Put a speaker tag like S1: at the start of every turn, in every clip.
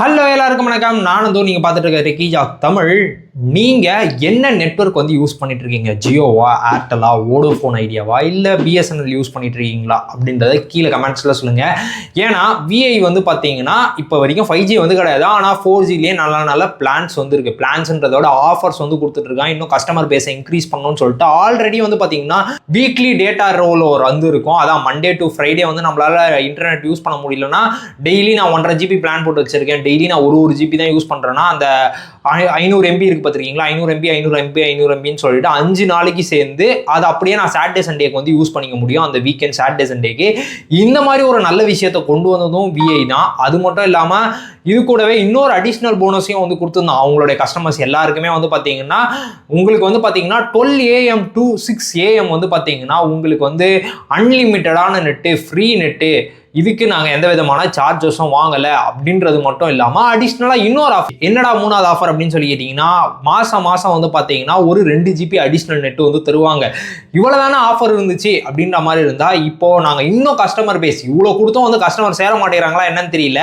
S1: Hello எல்லாருக்கும் வணக்கம். நானும் நீங்கள் பார்த்துட்டு இருக்க ரெக்கிஜாக் தமிழ். நீங்கள் என்ன நெட்வொர்க் வந்து யூஸ் பண்ணிட்டு இருக்கீங்க? ஜியோவா, ஏர்டெல்லா, வோடோஃபோன் ஐடியாவா, இல்லை பிஎஸ்என்எல் யூஸ் பண்ணிட்டு இருக்கீங்களா அப்படின்றத கீழே கமெண்ட்ஸில் சொல்லுங்கள். ஏன்னா விஐ வந்து பார்த்தீங்கன்னா இப்போ வரைக்கும் 5G வந்து கிடையாது, ஆனால் 4Gலேயே நல்ல பிளான்ஸ் வந்து இருக்குது. பிளான்ஸ்ன்றதோட ஆஃபர்ஸ் வந்து கொடுத்துட்ருக்காங்க. இன்னும் கஸ்டமர் பேஸை இன்க்ரீஸ் பண்ணணும்னு சொல்லிட்டு ஆல்ரெடி வந்து பார்த்தீங்கன்னா வீக்லி டேட்டா ரோல் ஒரு வந்து இருக்கும். அதான் மண்டே டு ஃப்ரைடே வந்து நம்மளால் இன்டர்நெட் யூஸ் பண்ண முடியலன்னா டெய்லி நான் 1.5 GB பிளான் போட்டு வச்சிருக்கேன். டெய்லி நான் ஒரு ஜிபி தான் யூஸ் பண்ணுறேன்னா அந்த 500 MB இருக்குது பார்த்துருக்கீங்களா, 500 MBன்னு சொல்லிட்டு 5 நாளைக்கு சேர்ந்து அதை அப்படியே நான் சாட்டர்டே சண்டேக்கு வந்து யூஸ் பண்ணிக்க முடியும். அந்த வீக்கெண்ட் சாட்டர்டே சண்டேக்கு இந்த மாதிரி ஒரு நல்ல விஷயத்தை கொண்டு வந்ததும் விஐ தான். அது மட்டும் இல்லாமல் இது கூடவே இன்னொரு அடிஷ்னல் போனஸையும் வந்து கொடுத்துருந்தோம் அவங்களுடைய கஸ்டமர்ஸ் எல்லாருக்குமே. வந்து பார்த்தீங்கன்னா உங்களுக்கு வந்து பார்த்தீங்கன்னா 12 AM to 6 AM வந்து பார்த்தீங்கன்னா உங்களுக்கு வந்து அன்லிமிட்டடான நெட்டு, ஃப்ரீ நெட்டு, இதுக்கு நாங்கள் எந்த விதமான சார்ஜஸும் வாங்கலை அப்படின்றது மட்டும் இல்லாமல் அடிஷ்னலாக இன்னொரு ஆஃபர். என்னடா மூணாவது ஆஃபர் அப்படின்னு சொல்லி கேட்டிங்கன்னா, மாதம் வந்து பார்த்தீங்கன்னா ஒரு 2 GB அடிஷ்னல் நெட்டு வந்து தருவாங்க. இவ்வளோ தானே ஆஃபர் இருந்துச்சு அப்படின்ற மாதிரி இருந்தால், இப்போது நாங்கள் இன்னும் கஸ்டமர் பேஸ் இவ்வளோ கொடுத்தோம் வந்து கஸ்டமர் சேர மாட்டேங்கிறாங்களா என்னன்னு தெரியல.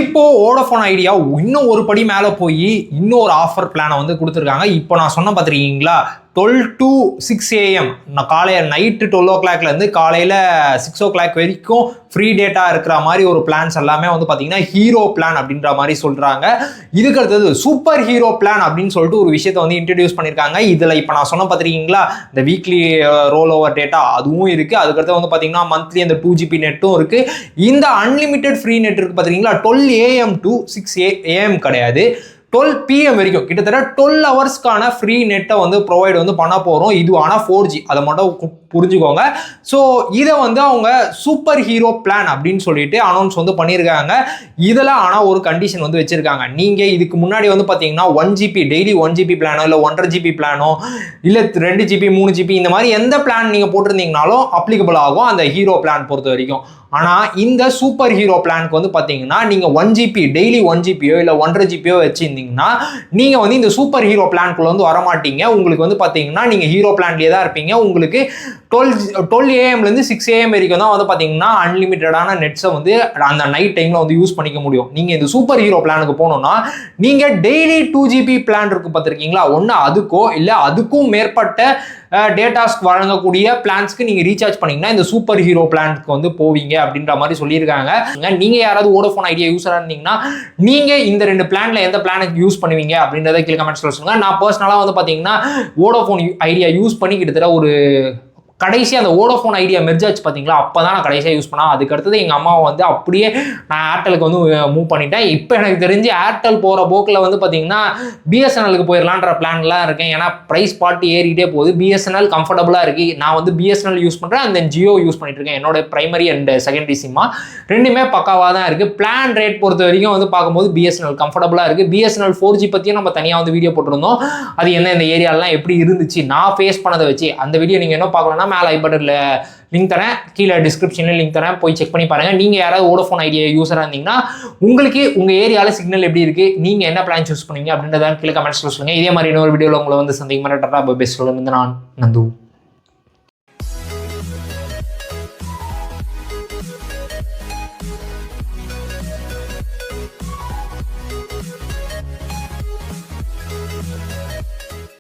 S1: இப்போ வோடோஃபோன் ஐடியா இன்னும் ஒரு படி மேலே போய் இன்னொரு ஆஃபர் பிளானை வந்து கொடுத்துருக்காங்க. இப்போ நான் சொன்ன பார்த்துருக்கீங்களா, 12 to 6 AM காலையில் நைட்டு 12 o'clockலேருந்து காலையில் 6 o'clock வரைக்கும் ஃப்ரீ டேட்டா இருக்கிற மாதிரி ஒரு பிளான்ஸ் எல்லாமே வந்து பார்த்தீங்கன்னா ஹீரோ பிளான் அப்படின்ற மாதிரி சொல்கிறாங்க. இதுக்கு அடுத்தது சூப்பர் ஹீரோ பிளான் அப்படின்னு சொல்லிட்டு ஒரு விஷயத்தை வந்து இன்ட்ரடியூஸ் பண்ணியிருக்காங்க. இதில் இப்போ நான் சொன்ன பார்த்துருக்கீங்களா இந்த வீக்லி ரோல் ஓவர் டேட்டா அதுவும் இருக்குது. அதுக்கடுத்து வந்து பார்த்தீங்கன்னா மந்த்லி அந்த 2 GB நெட்டும் இருக்குது. இந்த அன்லிமிட்டெட் ஃப்ரீ நெட் இருக்குது பார்த்துருக்கீங்களா, 12 AM to 6 AM கிடையாது, 12 PM வரைக்கும் கிட்டத்தட்ட 12 ஹவர்ஸ்க்கான ஃப்ரீ நெட்டை வந்து ப்ரொவைட் வந்து பண்ண போகிறோம். இது ஆனால் 4G, அதை மட்டும் புரிஞ்சுக்கோங்க. ஸோ இதை வந்து அவங்க சூப்பர் ஹீரோ பிளான் அப்படின்னு சொல்லிட்டு அனௌன்ஸ் வந்து பண்ணியிருக்காங்க. இதில் ஆனால் ஒரு கண்டிஷன் வந்து வச்சுருக்காங்க. நீங்கள் இதுக்கு முன்னாடி வந்து பார்த்தீங்கன்னா 1 GB டெய்லி 1 GB பிளானோ இல்லை 1.5 GB பிளானோ இல்லை 2 GB 3 GB இந்த மாதிரி எந்த பிளான் நீங்கள் போட்டிருந்தீங்கனாலும் அப்ளிகபிள் ஆகும் அந்த ஹீரோ பிளான் பொறுத்த வரைக்கும். ஆனால் இந்த சூப்பர் ஹீரோ பிளானுக்கு வந்து பார்த்தீங்கன்னா நீங்கள் 1 GB டெய்லி 1 GBயோ இல்லை 1.5 GBயோ வச்சுருந்தீங்கன்னா நீங்கள் வந்து இந்த சூப்பர் ஹீரோ பிளான்குள்ளே வந்து வரமாட்டீங்க. உங்களுக்கு வந்து பார்த்தீங்கன்னா நீங்கள் ஹீரோ பிளான்லேயே தான் இருப்பீங்க. உங்களுக்கு 12 AMலேருந்து 6 AM வரைக்கும் தான் வந்து பார்த்தீங்கன்னா அன்லிமிட்டடான நெட்ஸை வந்து அந்த நைட் டைமில் வந்து யூஸ் பண்ணிக்க முடியும். நீங்கள் இந்த சூப்பர் ஹீரோ பிளானுக்கு போனோம்னா நீங்கள் டெய்லி 2 GB பிளான் இருக்குது பார்த்துருக்கீங்களா, ஒன்று அதுக்கோ இல்லை அதுக்கும் மேற்பட்ட டேட்டாஸ்க்கு வழங்கக்கூடிய பிளான்ஸ்க்கு நீங்கள் ரீசார்ஜ் பண்ணிங்கன்னா இந்த சூப்பர் ஹீரோ பிளானுக்கு வந்து போவீங்க அப்படின்ற மாதிரி சொல்லியிருக்காங்க. நீங்கள் யாராவது வோடோஃபோன் ஐடியா யூஸராக இருந்தீங்கன்னா நீங்கள் இந்த 2 பிளானில் எந்த பிளானுக்கு யூஸ் பண்ணுவீங்க அப்படின்றத கீழே கமெண்ட்ஸில் சொல்லுங்கள். நான் பர்சனலாக வந்து பார்த்தீங்கன்னா வோடோஃபோன் ஐடியா யூஸ் பண்ணி கிட்டத்தட்ட ஒரு கடைசி அந்த வோடோஃபோன் ஐடியா மெர்ஜ் ஆச்சு பார்த்தீங்களா, அப்போ தான் நான் கடைசியாக யூஸ் பண்ணேன். அதுக்கடுத்தது எங்கள் அம்மாவை வந்து அப்படியே நான் ஏர்டெலுக்கு வந்து மூவ் பண்ணிட்டேன். இப்போ எனக்கு தெரிஞ்சு ஏர்டெல் போகிற போக்கில் வந்து பார்த்தீங்கன்னா பிஎஸ்என்எலுக்கு போயிடலான்ற பிளான்லாம் இருக்கேன். ஏன்னா ப்ரைஸ் பார்ட்டி ஏறிட்டே போகுது. பிஎஸ்என்எல் கம்ஃபர்டபுளாக இருக்குது. நான் வந்து பிஎஸ்என்எல் யூஸ் பண்ணுறேன், அந்த ஜியோ யூஸ் பண்ணிட்டு இருக்கேன். என்னோட பிரைமரி அண்ட் செகண்டரி சிம்மா ரெண்டுமே பக்காவாக தான் இருக்குது. பிளான் ரேட் பொறுத்த வரைக்கும் வந்து பார்க்கும்போது பிஎஸ்என்எல் கம்ஃபர்டபுளாக இருக்குது. பிஎஸ்என்எல் 4G பற்றியும் நம்ம தனியாக வந்து வீடியோ போட்டிருந்தோம். அது என்ன இந்த ஏரியாலாம் எப்படி இருந்துச்சு நான் ஃபேஸ் பண்ணதை வச்சு, அந்த வீடியோ நீங்கள் என்ன பார்க்கலன்னா மேலே ஐ பட்டனில் லிங்க் தரேன், கீழே டிஸ்கிரிப்ஷனில் லிங்க் தரேன், போய் செக் பண்ணி பாருங்கள். நீங்கள் யாராவது வோடோஃபோன் ஐடியா யூஸராக இருந்தீங்கன்னா உங்களுக்கு உங்கள் ஏரியாவில் சிக்னல் எப்படி இருக்குது, நீங்கள் என்ன பிளான் சூஸ் பண்ணுவீங்க அப்படின்றத கீழே கமெண்ட்ஸில் சொல்லுங்கள். இதே மாதிரி இன்னொரு வீடியோவில் உங்களை வந்து சந்திக்கும் மாதிரி பெஸ்ட் சொல்லுங்க. நான் நந்து.